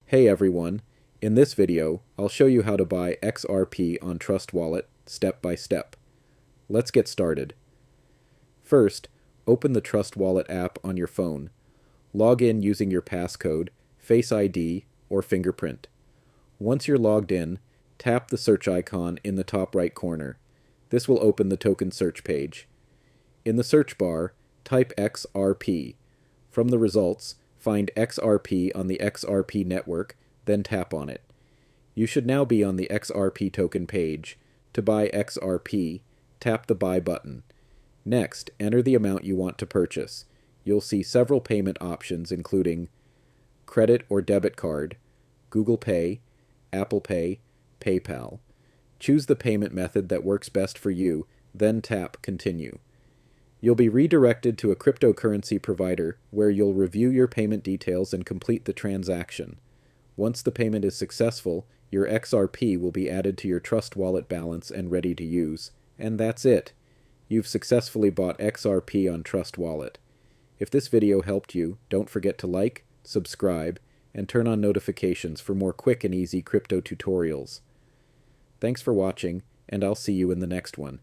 Hey everyone, in this video, I'll show you how to buy XRP on Trust Wallet step by step. Let's get started. First, open the Trust Wallet app on your phone. Log in using your passcode, Face ID, or fingerprint. Once you're logged in, tap the search icon in the top right corner. This will open the token search page. In the search bar, type XRP. From the results, find XRP on the XRP network, then tap on it. You should now be on the XRP token page. To buy XRP, tap the Buy button. Next, enter the amount you want to purchase. You'll see several payment options including credit or debit card, Google Pay, Apple Pay, PayPal. Choose the payment method that works best for you, then tap Continue. You'll be redirected to a cryptocurrency provider where you'll review your payment details and complete the transaction. Once the payment is successful, your XRP will be added to your Trust Wallet balance and ready to use. And that's it. You've successfully bought XRP on Trust Wallet. If this video helped you, don't forget to like, subscribe, and turn on notifications for more quick and easy crypto tutorials. Thanks for watching, and I'll see you in the next one.